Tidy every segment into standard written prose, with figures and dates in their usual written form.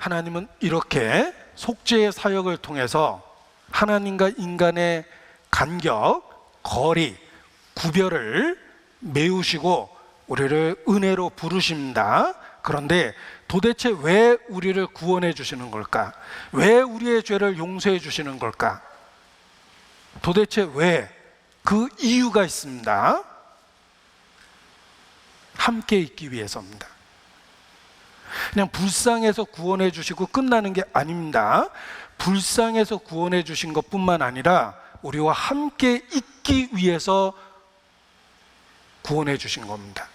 하나님은 이렇게 속죄의 사역을 통해서 하나님과 인간의 간격, 거리, 구별을 메우시고 우리를 은혜로 부르십니다. 그런데 도대체 왜 우리를 구원해 주시는 걸까? 왜 우리의 죄를 용서해 주시는 걸까? 도대체 왜? 그 이유가 있습니다. 함께 있기 위해서입니다. 그냥 불쌍해서 구원해 주시고 끝나는 게 아닙니다. 불쌍해서 구원해 주신 것뿐만 아니라 우리와 함께 있기 위해서 구원해 주신 겁니다.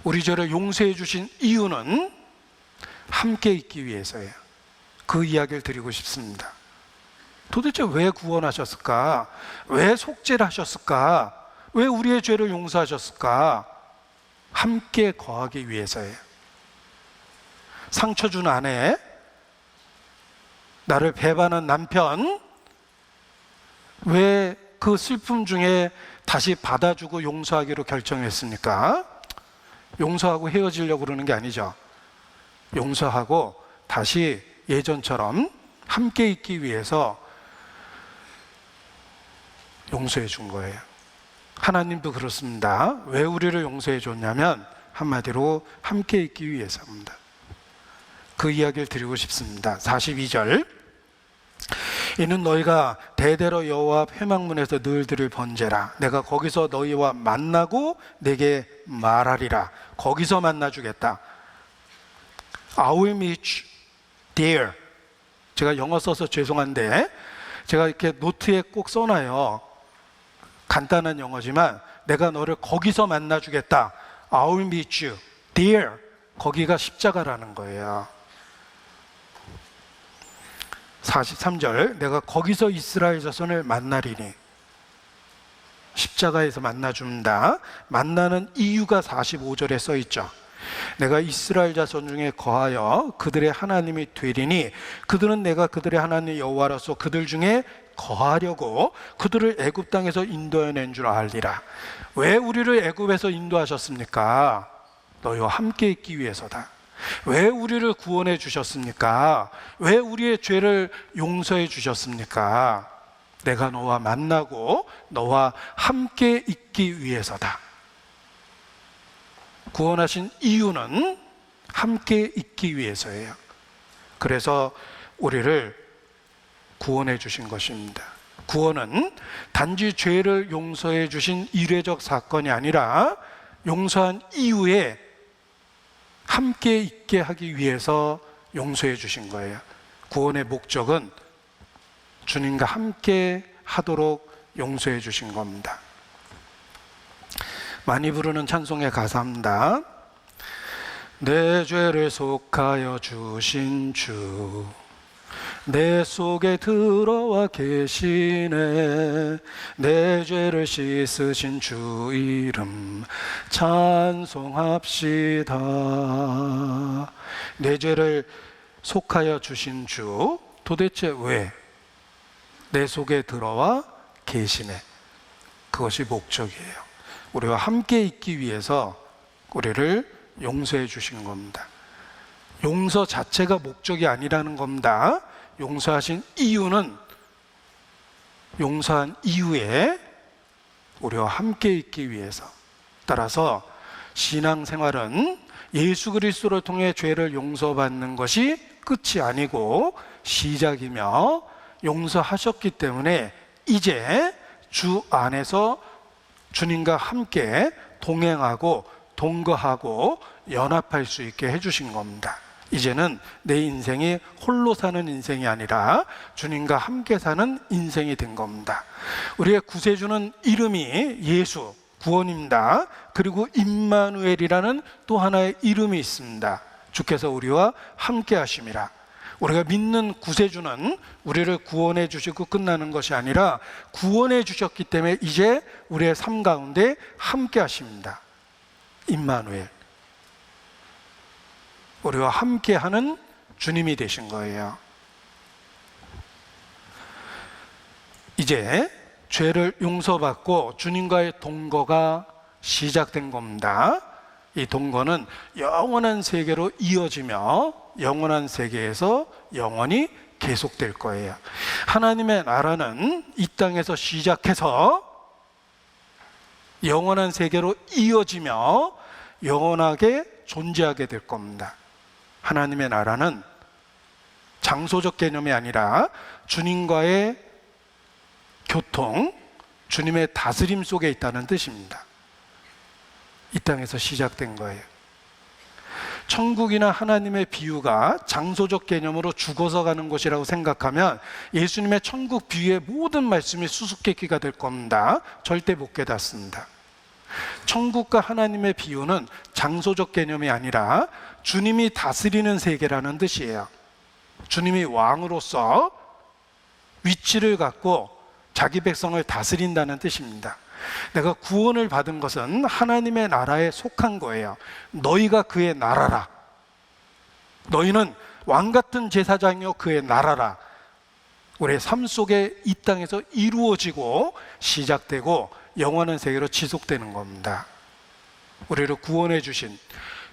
우리 죄를 용서해 주신 이유는 함께 있기 위해서예요. 그 이야기를 드리고 싶습니다. 도대체 왜 구원하셨을까? 왜 속죄를 하셨을까? 왜 우리의 죄를 용서하셨을까? 함께 거하기 위해서예요. 상처 준 아내, 나를 배반한 남편, 왜 그 슬픔 중에 다시 받아주고 용서하기로 결정했습니까? 용서하고 헤어지려고 그러는 게 아니죠. 용서하고 다시 예전처럼 함께 있기 위해서 용서해 준 거예요. 하나님도 그렇습니다. 왜 우리를 용서해 줬냐면 한마디로 함께 있기 위해서입니다. 그 이야기를 드리고 싶습니다. 42절, 이는 너희가 대대로 여호와 앞 회막문에서 늘 들을 번제라. 내가 거기서 너희와 만나고 내게 말하리라. 거기서 만나주겠다. I will meet you there. 제가 영어 써서 죄송한데 제가 이렇게 노트에 꼭 써놔요. 간단한 영어지만 내가 너를 거기서 만나주겠다. I will meet you there. 거기가 십자가라는 거예요. 43절, 내가 거기서 이스라엘 자손을 만나리니. 십자가에서 만나줍니다. 만나는 이유가 45절에 써 있죠. 내가 이스라엘 자손 중에 거하여 그들의 하나님이 되리니 그들은 내가 그들의 하나님 여호와로서 그들 중에 거하려고 그들을 애굽 땅에서 인도해낸 줄 알리라. 왜 우리를 애굽에서 인도하셨습니까? 너희와 함께 있기 위해서다. 왜 우리를 구원해 주셨습니까? 왜 우리의 죄를 용서해 주셨습니까? 내가 너와 만나고 너와 함께 있기 위해서다. 구원하신 이유는 함께 있기 위해서예요. 그래서 우리를 구원해 주신 것입니다. 구원은 단지 죄를 용서해 주신 일회적 사건이 아니라 용서한 이후에 함께 있게 하기 위해서 용서해 주신 거예요. 구원의 목적은 주님과 함께 하도록 용서해 주신 겁니다. 많이 부르는 찬송의 가사입니다. 내 죄를 속하여 주신 주, 내 속에 들어와 계시네. 내 죄를 씻으신 주 이름 찬송합시다. 내 죄를 속하여 주신 주, 도대체 왜? 내 속에 들어와 계시네. 그것이 목적이에요. 우리와 함께 있기 위해서 우리를 용서해 주신 겁니다. 용서 자체가 목적이 아니라는 겁니다. 용서하신 이유는 용서한 이후에 우리와 함께 있기 위해서. 따라서 신앙생활은 예수 그리스도를 통해 죄를 용서받는 것이 끝이 아니고 시작이며, 용서하셨기 때문에 이제 주 안에서 주님과 함께 동행하고 동거하고 연합할 수 있게 해주신 겁니다. 이제는 내 인생이 홀로 사는 인생이 아니라 주님과 함께 사는 인생이 된 겁니다. 우리의 구세주는 이름이 예수, 구원입니다. 그리고 임마누엘이라는 또 하나의 이름이 있습니다. 주께서 우리와 함께 하심이라. 우리가 믿는 구세주는 우리를 구원해 주시고 끝나는 것이 아니라 구원해 주셨기 때문에 이제 우리의 삶 가운데 함께 하십니다. 임마누엘, 우리와 함께하는 주님이 되신 거예요. 이제 죄를 용서받고 주님과의 동거가 시작된 겁니다. 이 동거는 영원한 세계로 이어지며 영원한 세계에서 영원히 계속될 거예요. 하나님의 나라는 이 땅에서 시작해서 영원한 세계로 이어지며 영원하게 존재하게 될 겁니다. 하나님의 나라는 장소적 개념이 아니라 주님과의 교통, 주님의 다스림 속에 있다는 뜻입니다. 이 땅에서 시작된 거예요. 천국이나 하나님의 비유가 장소적 개념으로 죽어서 가는 곳이라고 생각하면 예수님의 천국 비유의 모든 말씀이 수수께끼가 될 겁니다. 절대 못 깨닫습니다. 천국과 하나님의 비유는 장소적 개념이 아니라 주님이 다스리는 세계라는 뜻이에요. 주님이 왕으로서 위치를 갖고 자기 백성을 다스린다는 뜻입니다. 내가 구원을 받은 것은 하나님의 나라에 속한 거예요. 너희가 그의 나라라. 너희는 왕같은 제사장이요 그의 나라라. 우리의 삶 속에 이 땅에서 이루어지고 시작되고 영원한 세계로 지속되는 겁니다. 우리를 구원해 주신,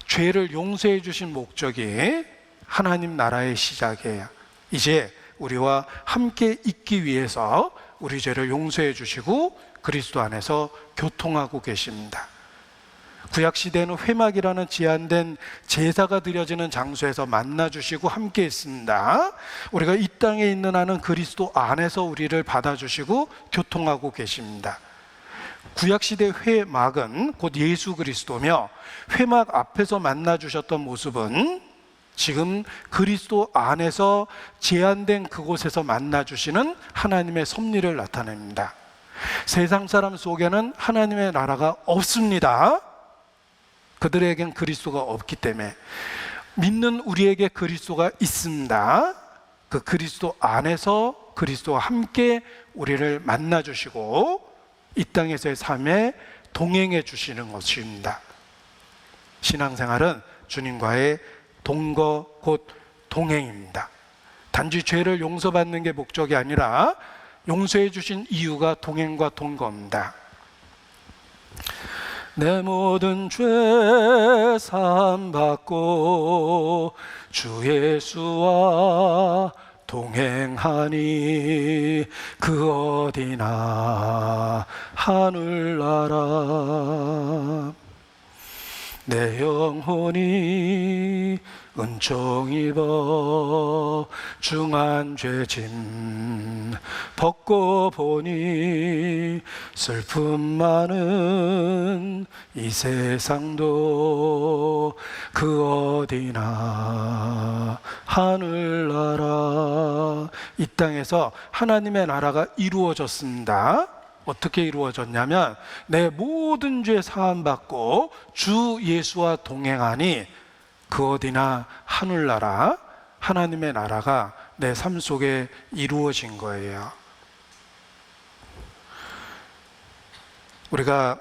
죄를 용서해 주신 목적이 하나님 나라의 시작이에요. 이제 우리와 함께 있기 위해서 우리 죄를 용서해 주시고 그리스도 안에서 교통하고 계십니다. 구약시대에는 회막이라는 제한된 제사가 드려지는 장소에서 만나주시고 함께 있습니다. 우리가 이 땅에 있는 한은 그리스도 안에서 우리를 받아주시고 교통하고 계십니다. 구약시대 회막은 곧 예수 그리스도며 회막 앞에서 만나주셨던 모습은 지금 그리스도 안에서 제한된 그곳에서 만나주시는 하나님의 섭리를 나타냅니다. 세상 사람 속에는 하나님의 나라가 없습니다. 그들에겐 그리스도가 없기 때문에 믿는 우리에게 그리스도가 있습니다. 그 그리스도 안에서 그리스도와 함께 우리를 만나주시고 이 땅에서의 삶에 동행해 주시는 것입니다. 신앙생활은 주님과의 동거 곧 동행입니다. 단지 죄를 용서받는 게 목적이 아니라 용서해 주신 이유가 동행과 동거입니다. 내 모든 죄 사함 받고 주 예수와 동행하니 그 어디나 하늘나라. 내 영혼이 은총 입어 중한 죄짐 벗고 보니 슬픔 많은 이 세상도 그 어디나 하늘나라. 이 땅에서 하나님의 나라가 이루어졌습니다. 어떻게 이루어졌냐면 내 모든 죄 사함 받고 주 예수와 동행하니 그 어디나 하늘나라, 하나님의 나라가 내 삶 속에 이루어진 거예요. 우리가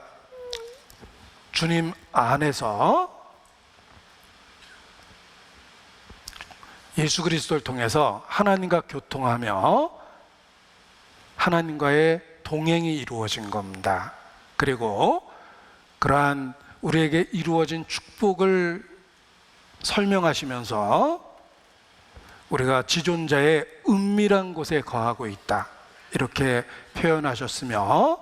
주님 안에서 예수 그리스도를 통해서 하나님과 교통하며 하나님과의 동행이 이루어진 겁니다. 그리고 그러한 우리에게 이루어진 축복을 설명하시면서 우리가 지존자의 은밀한 곳에 거하고 있다 이렇게 표현하셨으며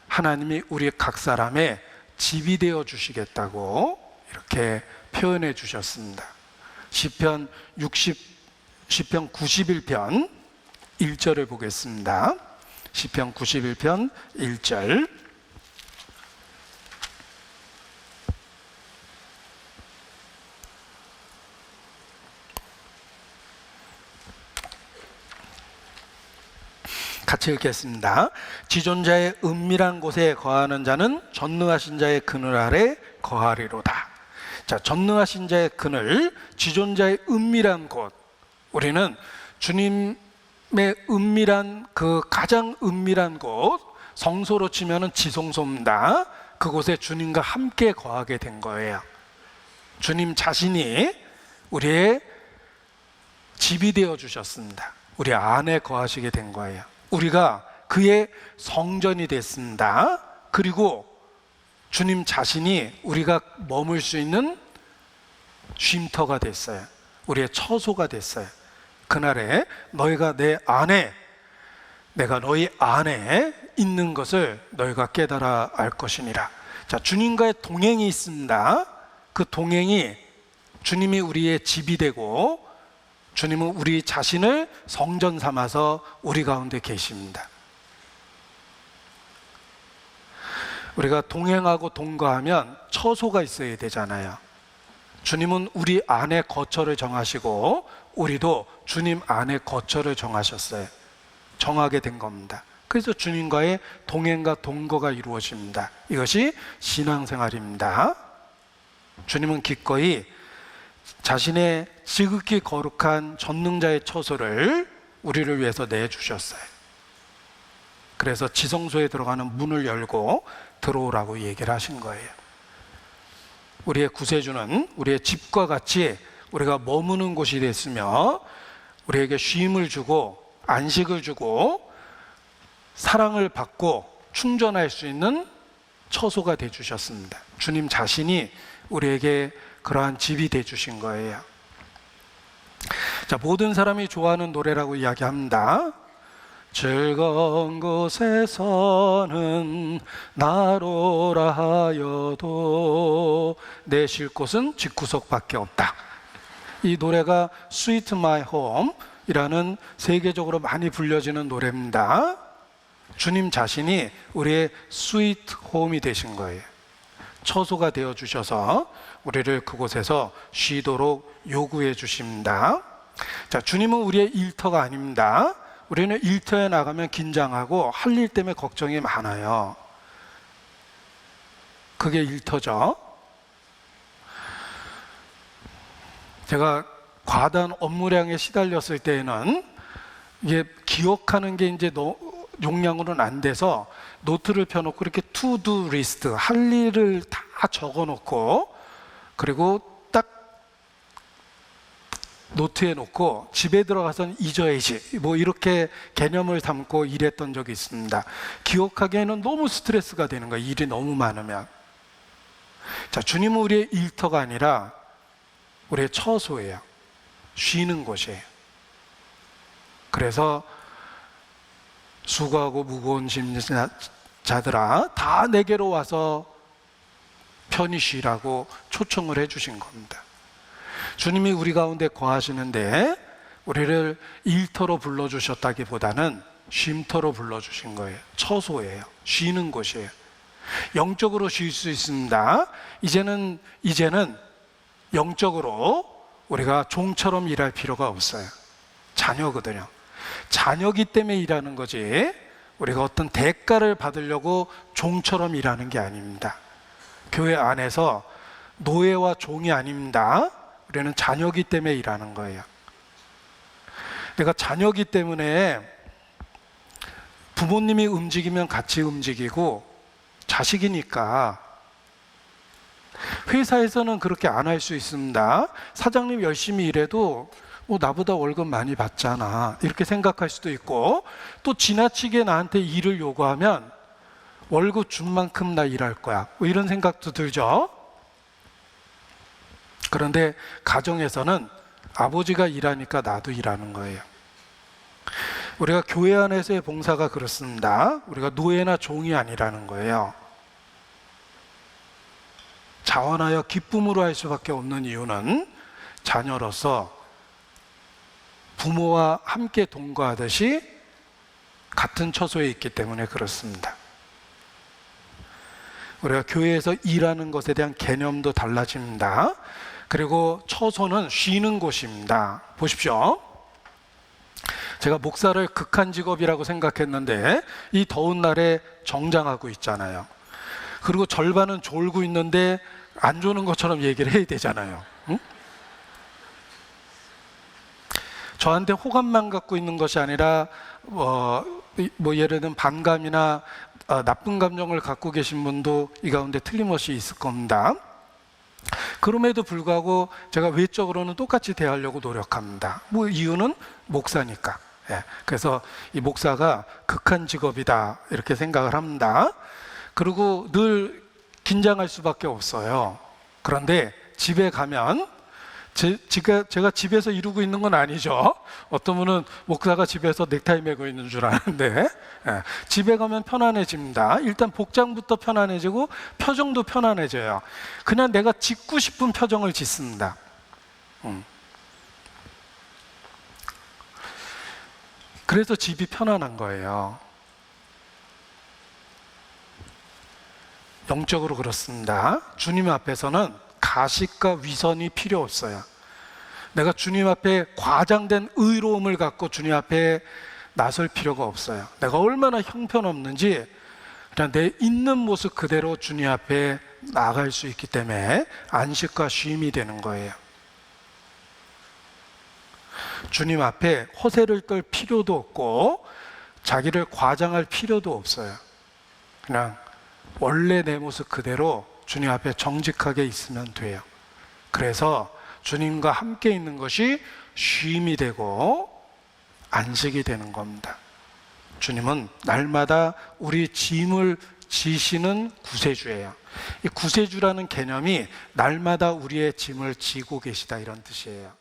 하나님이 우리 각 사람의 집이 되어 주시겠다고 이렇게 표현해 주셨습니다. 시편 91편 1절을 보겠습니다. 시편 91편 1절. 같이 읽겠습니다. 지존자의 은밀한 곳에 거하는 자는 전능하신 자의 그늘 아래 거하리로다. 자, 전능하신 자의 그늘, 지존자의 은밀한 곳. 우리는 주님의 은밀한 그 가장 은밀한 곳, 성소로 치면은 지성소입니다. 그곳에 주님과 함께 거하게 된 거예요. 주님 자신이 우리의 집이 되어 주셨습니다. 우리 안에 거하시게 된 거예요. 우리가 그의 성전이 됐습니다. 그리고 주님 자신이 우리가 머물 수 있는 쉼터가 됐어요. 우리의 처소가 됐어요. 그날에 너희가 내 안에, 내가 너희 안에 있는 것을 너희가 깨달아 알 것이니라. 자, 주님과의 동행이 있습니다. 그 동행이 주님이 우리의 집이 되고 주님은 우리 자신을 성전 삼아서 우리 가운데 계십니다. 우리가 동행하고 동거하면 처소가 있어야 되잖아요. 주님은 우리 안에 거처를 정하시고 우리도 주님 안에 거처를 정하셨어요. 정하게 된 겁니다. 그래서 주님과의 동행과 동거가 이루어집니다. 이것이 신앙생활입니다. 주님은 기꺼이 자신의 지극히 거룩한 전능자의 처소를 우리를 위해서 내주셨어요. 그래서 지성소에 들어가는 문을 열고 들어오라고 얘기를 하신 거예요. 우리의 구세주는 우리의 집과 같이 우리가 머무는 곳이 됐으며 우리에게 쉼을 주고 안식을 주고 사랑을 받고 충전할 수 있는 처소가 되주셨습니다. 주님 자신이 우리에게 그러한 집이 되주신 거예요. 자, 모든 사람이 좋아하는 노래라고 이야기합니다. 즐거운 곳에서는 나로라 하여도 내 쉴 곳은 집구석밖에 없다. 이 노래가 Sweet My Home 이라는 세계적으로 많이 불려지는 노래입니다. 주님 자신이 우리의 스위트 홈이 되신 거예요. 처소가 되어 주셔서 우리를 그곳에서 쉬도록 요구해 주십니다. 자, 주님은 우리의 일터가 아닙니다. 우리는 일터에 나가면 긴장하고 할 일 때문에 걱정이 많아요. 그게 일터죠. 제가 과다한 업무량에 시달렸을 때에는 이게 기억하는 게 이제 용량으로는 안 돼서 노트를 펴놓고 이렇게 투두 리스트, 할 일을 다 적어놓고 그리고 딱 노트에 놓고 집에 들어가서는 잊어야지 뭐 이렇게 개념을 담고 일했던 적이 있습니다. 기억하기에는 너무 스트레스가 되는 거예요. 일이 너무 많으면. 자, 주님은 우리의 일터가 아니라 우리의 처소예요. 쉬는 곳이에요. 그래서 수고하고 무거운 짐자들아 다 내게로 와서 편히 쉬라고 초청을 해주신 겁니다. 주님이 우리 가운데 거하시는데 우리를 일터로 불러주셨다기보다는 쉼터로 불러주신 거예요. 처소예요. 쉬는 곳이에요. 영적으로 쉴 수 있습니다. 이제는 영적으로 우리가 종처럼 일할 필요가 없어요. 자녀거든요. 자녀기 때문에 일하는 거지 우리가 어떤 대가를 받으려고 종처럼 일하는 게 아닙니다. 교회 안에서 노예와 종이 아닙니다. 우리는 자녀기 때문에 일하는 거예요. 내가 자녀기 때문에 부모님이 움직이면 같이 움직이고 자식이니까 회사에서는 그렇게 안 할 수 있습니다. 사장님 열심히 일해도 나보다 월급 많이 받잖아 이렇게 생각할 수도 있고 또 지나치게 나한테 일을 요구하면 월급 준 만큼 나 일할 거야 뭐 이런 생각도 들죠. 그런데 가정에서는 아버지가 일하니까 나도 일하는 거예요. 우리가 교회 안에서의 봉사가 그렇습니다. 우리가 노예나 종이 아니라는 거예요. 자원하여 기쁨으로 할 수밖에 없는 이유는 자녀로서 부모와 함께 동거하듯이 같은 처소에 있기 때문에 그렇습니다. 우리가 교회에서 일하는 것에 대한 개념도 달라집니다. 그리고 처소는 쉬는 곳입니다. 보십시오. 제가 목사를 극한 직업이라고 생각했는데 이 더운 날에 정장하고 있잖아요. 그리고 절반은 졸고 있는데 안 조는 것처럼 얘기를 해야 되잖아요. 응? 저한테 호감만 갖고 있는 것이 아니라 예를 들면 반감이나 나쁜 감정을 갖고 계신 분도 이 가운데 틀림없이 있을 겁니다. 그럼에도 불구하고 제가 외적으로는 똑같이 대하려고 노력합니다. 이유는 목사니까. 그래서 이 목사가 극한 직업이다 이렇게 생각을 합니다. 그리고 늘 긴장할 수밖에 없어요. 그런데 집에 가면 제가 집에서 이루고 있는 건 아니죠. 어떤 분은 목사가 집에서 넥타이 메고 있는 줄 아는데, 집에 가면 편안해집니다. 일단 복장부터 편안해지고 표정도 편안해져요. 그냥 내가 짓고 싶은 표정을 짓습니다. 그래서 집이 편안한 거예요. 영적으로 그렇습니다. 주님 앞에서는 가식과 위선이 필요 없어요. 내가 주님 앞에 과장된 의로움을 갖고 주님 앞에 나설 필요가 없어요. 내가 얼마나 형편없는지 그냥 내 있는 모습 그대로 주님 앞에 나아갈 수 있기 때문에 안식과 쉼이 되는 거예요. 주님 앞에 허세를 떨 필요도 없고 자기를 과장할 필요도 없어요. 그냥 원래 내 모습 그대로 주님 앞에 정직하게 있으면 돼요. 그래서 주님과 함께 있는 것이 쉼이 되고 안식이 되는 겁니다. 주님은 날마다 우리 짐을 지시는 구세주예요. 이 구세주라는 개념이 날마다 우리의 짐을 지고 계시다 이런 뜻이에요.